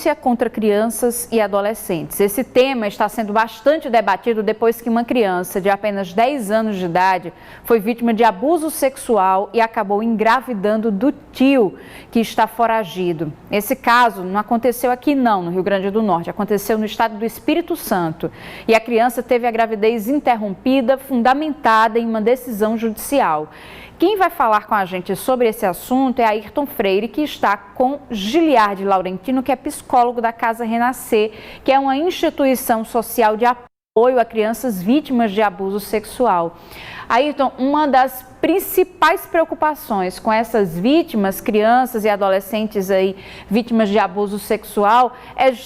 violência contra crianças e adolescentes. Esse tema está sendo bastante debatido depois que uma criança de apenas 10 anos de idade foi vítima de abuso sexual e acabou engravidando do tio, que está foragido. Esse caso não aconteceu aqui não, no Rio Grande do Norte, aconteceu no estado do Espírito Santo. E a criança teve a gravidez interrompida, fundamentada em uma decisão judicial. Quem vai falar com a gente sobre esse assunto é Ayrton Freire, que está com Giliardi Laurentino, que é psicólogo da Casa Renascer, que é uma instituição social de apoio a crianças vítimas de abuso sexual. Ayrton, uma das principais preocupações com essas vítimas, crianças e adolescentes aí, vítimas de abuso sexual,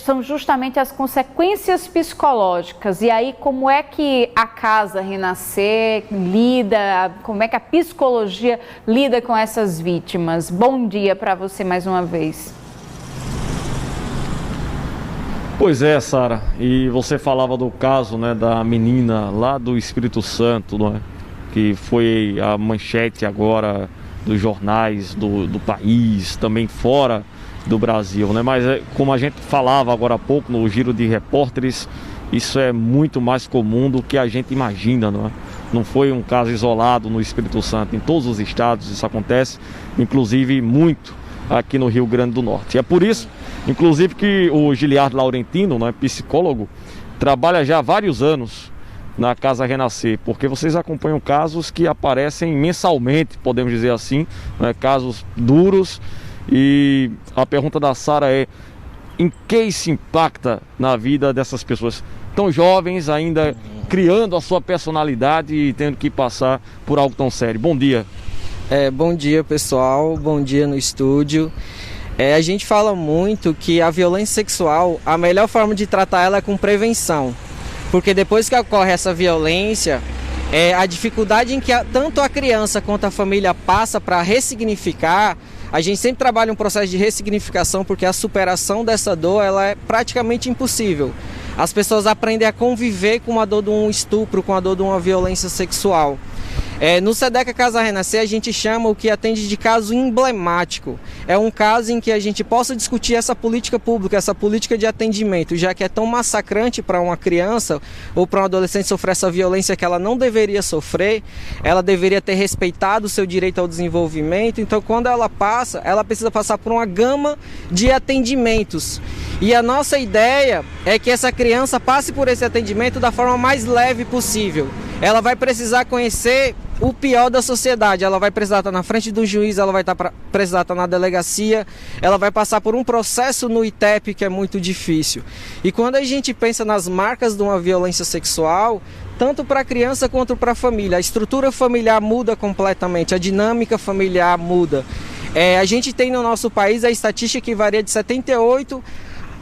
são justamente as consequências psicológicas. E aí, como é que a Casa Renascer lida, como é que a psicologia lida com essas vítimas? Bom dia para você mais uma vez. Pois é, Sara, e você falava do caso, né, da menina lá do Espírito Santo, não é? Que foi a manchete agora dos jornais do país, também fora do Brasil, né? Mas como a gente falava agora há pouco no Giro de Repórteres, isso é muito mais comum do que a gente imagina, não é? Não foi um caso isolado no Espírito Santo, em todos os estados isso acontece, inclusive muito aqui no Rio Grande do Norte. E é por isso, inclusive, que o Giliardi Laurentino, né, psicólogo, trabalha já há vários anos na Casa Renascer, porque vocês acompanham casos que aparecem mensalmente, podemos dizer assim, né, casos duros. E a pergunta da Sara é: em que isso impacta na vida dessas pessoas tão jovens, ainda criando a sua personalidade e tendo que passar por algo tão sério? Bom dia. Bom dia, pessoal, bom dia no estúdio. A gente fala muito que a violência sexual, a melhor forma de tratar ela é com prevenção. Porque depois que ocorre essa violência, a dificuldade em que tanto a criança quanto a família passa para ressignificar, a gente sempre trabalha um processo de ressignificação, porque a superação dessa dor ela é praticamente impossível. As pessoas aprendem a conviver com a dor de um estupro, com a dor de uma violência sexual. No SEDECA Casa Renascer a gente chama o que atende de caso emblemático. É um caso em que a gente possa discutir essa política pública, essa política de atendimento, já que é tão massacrante para uma criança ou para um adolescente sofrer essa violência que ela não deveria sofrer, ela deveria ter respeitado o seu direito ao desenvolvimento. Então, quando ela passa, ela precisa passar por uma gama de atendimentos. E a nossa ideia é que essa criança passe por esse atendimento da forma mais leve possível. Ela vai precisar conhecer o pior da sociedade, ela vai precisar estar na frente do juiz, ela vai precisar estar na delegacia, ela vai passar por um processo no ITEP que é muito difícil. E quando a gente pensa nas marcas de uma violência sexual, tanto para a criança quanto para a família, a estrutura familiar muda completamente, a dinâmica familiar muda. A gente tem no nosso país a estatística que varia de 78%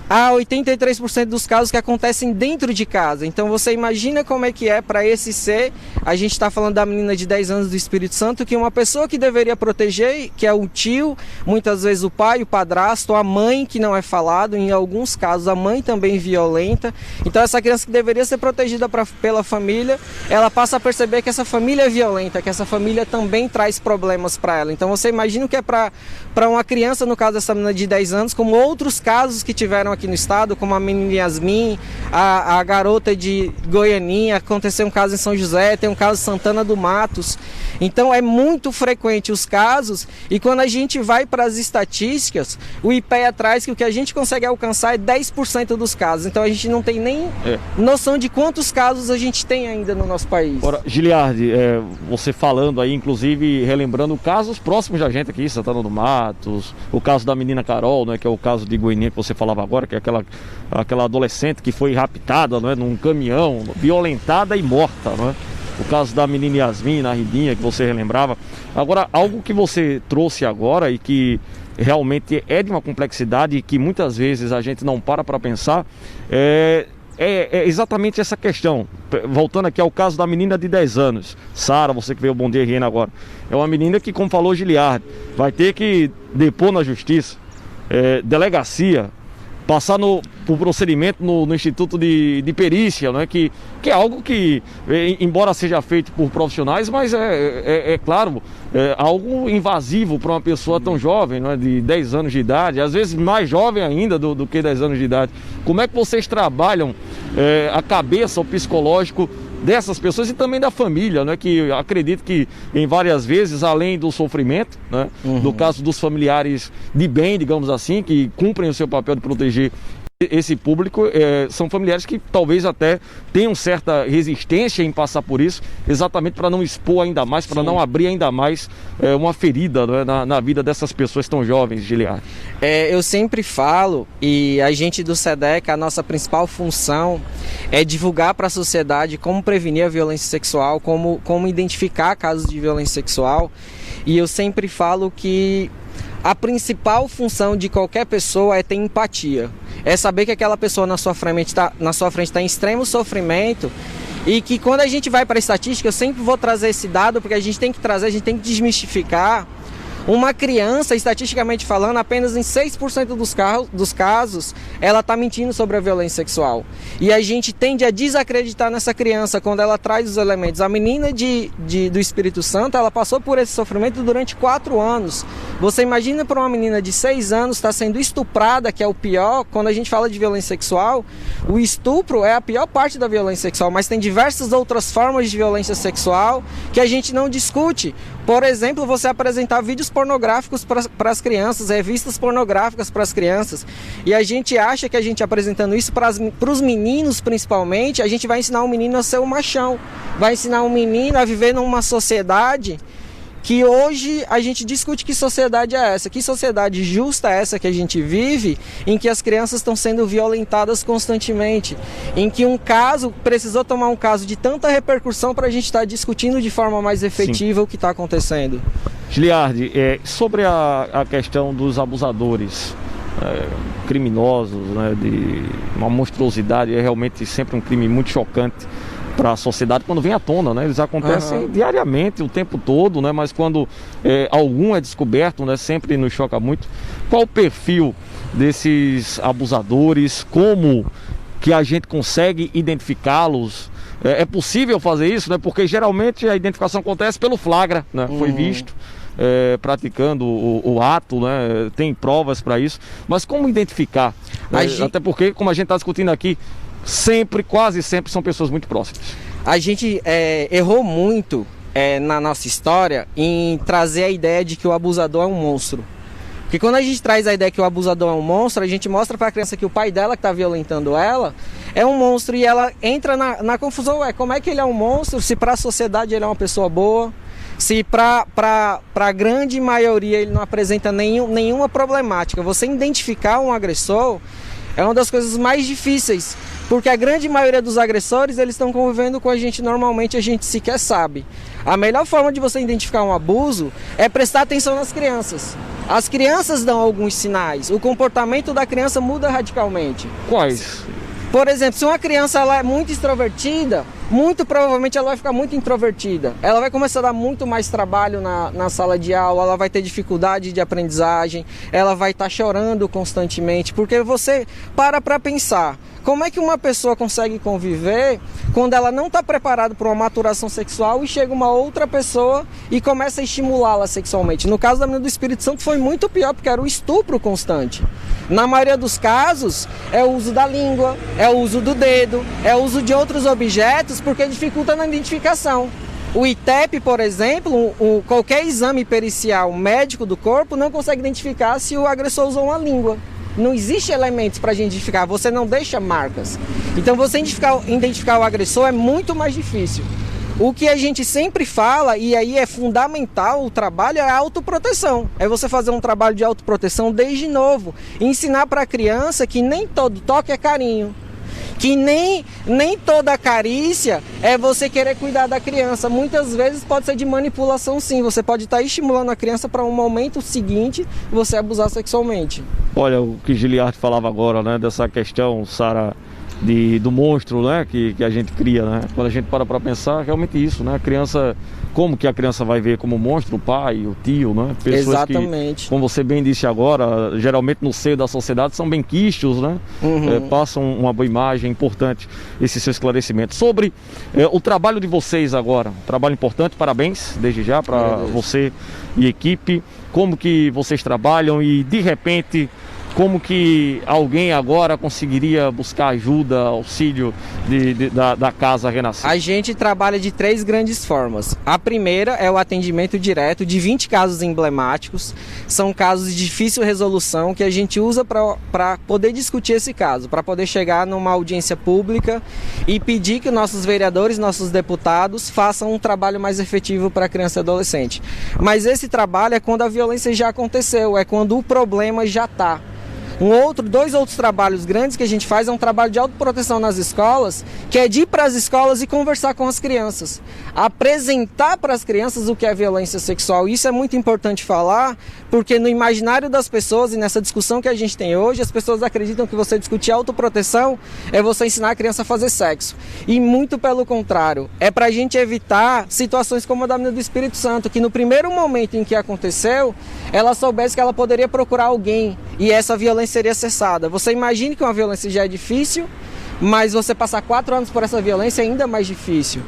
a 83% dos casos que acontecem dentro de casa. Então você imagina como é que é para esse ser. A gente está falando da menina de 10 anos do Espírito Santo, que uma pessoa que deveria proteger, que é o tio, muitas vezes o pai, o padrasto, a mãe, que não é falado, em alguns casos a mãe também violenta. Então essa criança que deveria ser protegida pela família, ela passa a perceber que essa família é violenta, que essa família também traz problemas para ela. Então você imagina o que é para uma criança, no caso dessa menina de 10 anos, como outros casos que tiveram aqui no estado, como a menina Yasmin, a garota de Goianinha, aconteceu um caso em São José, tem um caso em Santana do Matos. Então é muito frequente os casos, e quando a gente vai para as estatísticas, o IPEA traz que o que a gente consegue alcançar é 10% dos casos. Então a gente não tem nem noção de quantos casos a gente tem ainda no nosso país. Ora, Giliardi, você falando aí, inclusive relembrando casos próximos da gente aqui, Santana do Matos, o caso da menina Carol, né, que é o caso de Goiânia que você falava agora, que é aquela adolescente que foi raptada, não é, num caminhão, violentada e morta, não é? O caso da menina Yasmin, na Ridinha, que você relembrava. Agora, algo que você trouxe agora e que realmente é de uma complexidade e que muitas vezes a gente não para pensar, é exatamente essa questão. Voltando aqui ao caso da menina de 10 anos, Sara, você que veio o Bom Dia RN agora, é uma menina que, como falou Giliardi, vai ter que depor na justiça, delegacia, passar por procedimento no Instituto de Perícia, né? Que é algo que, embora seja feito por profissionais, mas é claro, algo invasivo para uma pessoa tão jovem, né? De 10 anos de idade, às vezes mais jovem ainda do que 10 anos de idade. Como é que vocês trabalham a cabeça, o psicológico dessas pessoas e também da família, né? Que acredito que em várias vezes, além do sofrimento, né? No caso dos familiares de bem, digamos assim, que cumprem o seu papel de proteger esse público, são familiares que talvez até tenham certa resistência em passar por isso, exatamente para não expor ainda mais, para não abrir ainda mais uma ferida, né? na vida dessas pessoas tão jovens, Giliardi. Eu sempre falo, e a gente do SEDEC, a nossa principal função é divulgar para a sociedade como prevenir a violência sexual, como identificar casos de violência sexual, e eu sempre falo que a principal função de qualquer pessoa é ter empatia. É saber que aquela pessoa na sua frente está em extremo sofrimento e que quando a gente vai para a estatística, eu sempre vou trazer esse dado porque a gente tem que desmistificar. Uma criança, estatisticamente falando, apenas em 6% dos casos, ela está mentindo sobre a violência sexual. E a gente tende a desacreditar nessa criança quando ela traz os elementos. A menina do Espírito Santo, ela passou por esse sofrimento durante 4 anos. Você imagina para uma menina de 6 anos estar sendo estuprada, que é o pior, quando a gente fala de violência sexual, o estupro é a pior parte da violência sexual, mas tem diversas outras formas de violência sexual que a gente não discute. Por exemplo, você apresentar vídeos pornográficos para as crianças, revistas pornográficas para as crianças. E a gente acha que a gente apresentando isso para os meninos, principalmente, a gente vai ensinar o menino a ser um machão. Vai ensinar o menino a viver numa sociedade que hoje a gente discute que sociedade é essa, que sociedade justa é essa que a gente vive, em que as crianças estão sendo violentadas constantemente, em que um caso, precisou tomar um caso de tanta repercussão para a gente estar discutindo de forma mais efetiva o que está acontecendo. Giliardi, sobre a questão dos abusadores, criminosos, né, de uma monstruosidade, é realmente sempre um crime muito chocante para a sociedade quando vem à tona, né? Eles acontecem diariamente, o tempo todo, né? Mas quando algum é descoberto, né? Sempre nos choca muito. Qual o perfil desses abusadores? Como que a gente consegue identificá-los? É possível fazer isso, né? Porque geralmente a identificação acontece pelo flagra, né? Foi visto praticando o ato, né? Tem provas para isso. Mas como identificar? Até porque, como a gente está discutindo aqui, quase sempre são pessoas muito próximas. A gente errou muito na nossa história em trazer a ideia de que o abusador é um monstro. Porque quando a gente traz a ideia que o abusador é um monstro, a gente mostra para a criança que o pai dela que está violentando ela é um monstro e ela entra na confusão. Como é que ele é um monstro se para a sociedade ele é uma pessoa boa? Se para a grande maioria ele não apresenta nenhuma problemática. Você identificar um agressor é uma das coisas mais difíceis, porque a grande maioria dos agressores, eles estão convivendo com a gente normalmente, a gente sequer sabe. A melhor forma de você identificar um abuso é prestar atenção nas crianças. As crianças dão alguns sinais, o comportamento da criança muda radicalmente. Quais? Por exemplo, se uma criança ela é muito extrovertida, muito provavelmente ela vai ficar muito introvertida. Ela vai começar a dar muito mais trabalho na sala de aula, ela vai ter dificuldade de aprendizagem, ela vai estar chorando constantemente, porque você para pensar, como é que uma pessoa consegue conviver quando ela não está preparada para uma maturação sexual e chega uma outra pessoa e começa a estimulá-la sexualmente? No caso da menina do Espírito Santo foi muito pior, porque era o estupro constante. Na maioria dos casos, é o uso da língua, é o uso do dedo, é o uso de outros objetos, porque dificulta na identificação. O ITEP, por exemplo, qualquer exame pericial médico do corpo não consegue identificar se o agressor usou uma língua. Não existe elementos para a gente identificar, você não deixa marcas. Então você identificar o agressor é muito mais difícil. O que a gente sempre fala, e aí é fundamental o trabalho, é a autoproteção. É você fazer um trabalho de autoproteção desde novo. Ensinar para a criança que nem todo toque é carinho. Que nem toda carícia é você querer cuidar da criança. Muitas vezes pode ser de manipulação, sim. Você pode estar estimulando a criança para um momento seguinte você abusar sexualmente. Olha, o que Giliardi falava agora, né, dessa questão, Sara, do monstro, né, que a gente cria, né? Quando a gente para pensar, realmente isso, né? A criança, como que a criança vai ver como monstro o pai, o tio, né? Pessoas Exatamente. que, como você bem disse agora, geralmente no seio da sociedade são bem quistos, né? Passam uma boa imagem. Importante esse seu esclarecimento. Sobre o trabalho de vocês agora, trabalho importante, parabéns desde já para você e equipe. Como que vocês trabalham e de repente como que alguém agora conseguiria buscar ajuda, auxílio da Casa Renascer? A gente trabalha de 3 grandes formas. A primeira é o atendimento direto de 20 casos emblemáticos. São casos de difícil resolução que a gente usa para poder discutir esse caso, para poder chegar numa audiência pública e pedir que nossos vereadores, nossos deputados façam um trabalho mais efetivo para a criança e adolescente. Mas esse trabalho é quando a violência já aconteceu, é quando o problema já está. 2 outros trabalhos grandes que a gente faz é um trabalho de autoproteção nas escolas, que é de ir para as escolas e conversar com as crianças, apresentar para as crianças o que é violência sexual. Isso é muito importante falar, porque no imaginário das pessoas e nessa discussão que a gente tem hoje, as pessoas acreditam que você discutir autoproteção é você ensinar a criança a fazer sexo. E muito pelo contrário, é para a gente evitar situações como a da menina do Espírito Santo, que no primeiro momento em que aconteceu, ela soubesse que ela poderia procurar alguém e essa violência seria cessada. Você imagine que uma violência já é difícil, mas você passar 4 anos por essa violência é ainda mais difícil.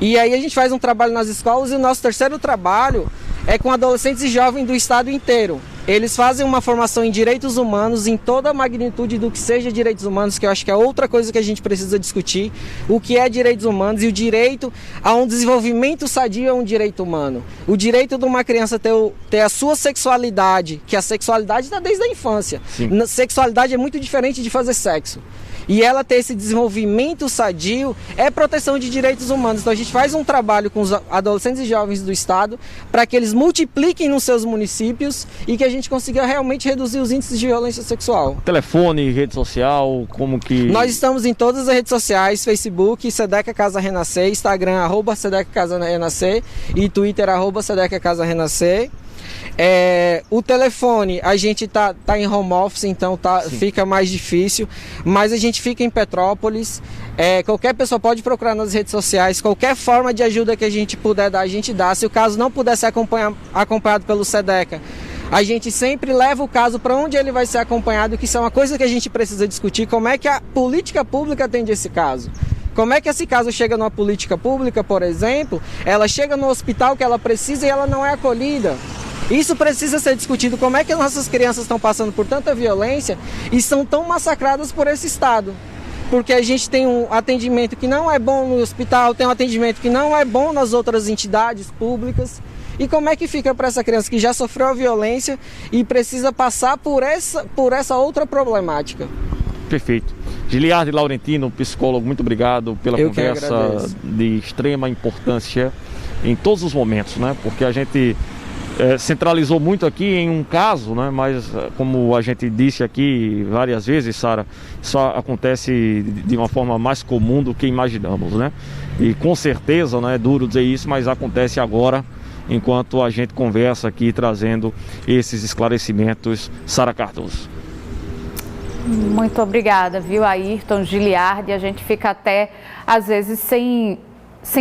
E aí a gente faz um trabalho nas escolas e o nosso terceiro trabalho é com adolescentes e jovens do estado inteiro. Eles fazem uma formação em direitos humanos, em toda a magnitude do que seja direitos humanos, que eu acho que é outra coisa que a gente precisa discutir. O que é direitos humanos e o direito a um desenvolvimento sadio é um direito humano. O direito de uma criança ter a sua sexualidade, que a sexualidade está desde a infância. Sexualidade é muito diferente de fazer sexo. E ela ter esse desenvolvimento sadio é proteção de direitos humanos. Então a gente faz um trabalho com os adolescentes e jovens do estado para que eles multipliquem nos seus municípios e que a gente consiga realmente reduzir os índices de violência sexual. Telefone, rede social, como que... Nós estamos em todas as redes sociais, Facebook, Sedeca Casa Renascer, Instagram, @Sedeca Casa Renascer e Twitter, @Sedeca Casa Renascer. O telefone, a gente tá em home office, então fica mais difícil, mas a gente fica em Petrópolis. Qualquer pessoa pode procurar nas redes sociais, qualquer forma de ajuda que a gente puder dar, a gente dá. Se o caso não puder ser acompanhado pelo Sedeca, a gente sempre leva o caso para onde ele vai ser acompanhado, que isso é uma coisa que a gente precisa discutir, como é que a política pública atende esse caso. Como é que esse caso chega numa política pública, por exemplo, ela chega no hospital que ela precisa e ela não é acolhida. Isso precisa ser discutido, como é que nossas crianças estão passando por tanta violência e são tão massacradas por esse Estado. Porque a gente tem um atendimento que não é bom no hospital, tem um atendimento que não é bom nas outras entidades públicas. E como é que fica para essa criança que já sofreu a violência e precisa passar por essa outra problemática? Perfeito. Giliardi Laurentino, psicólogo, muito obrigado pela conversa de extrema importância em todos os momentos, né? Porque a gente centralizou muito aqui em um caso, né? Mas como a gente disse aqui várias vezes, Sara, só acontece de uma forma mais comum do que imaginamos, né? E com certeza, né, é duro dizer isso, mas acontece agora, enquanto a gente conversa aqui trazendo esses esclarecimentos. Sara Cardoso. Muito obrigada, viu, Ayrton, Giliardi. A gente fica até, às vezes, sem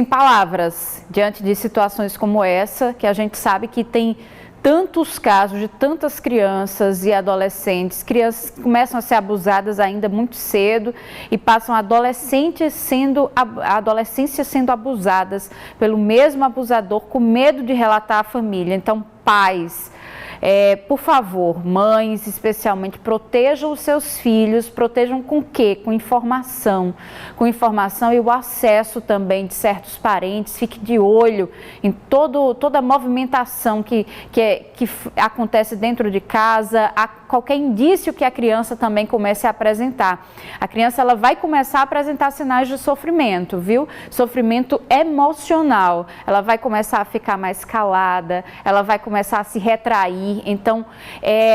palavras diante de situações como essa, que a gente sabe que tem tantos casos de tantas crianças e adolescentes. Crianças que começam a ser abusadas ainda muito cedo e passam a adolescência sendo abusadas pelo mesmo abusador, com medo de relatar à família. Então, pais, por favor, mães especialmente, protejam os seus filhos. Protejam com o quê? Com informação e o acesso também de certos parentes. Fique de olho em toda a movimentação que acontece dentro de casa, qualquer indício que a criança também comece a apresentar. A criança, ela vai começar a apresentar sinais de sofrimento, viu? Sofrimento emocional. Ela vai começar a ficar mais calada, ela vai começar a se retrair, então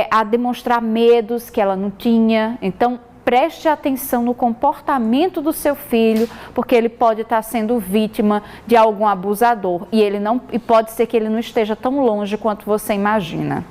a demonstrar medos que ela não tinha. Então, preste atenção no comportamento do seu filho, porque ele pode estar sendo vítima de algum abusador e pode ser que ele não esteja tão longe quanto você imagina.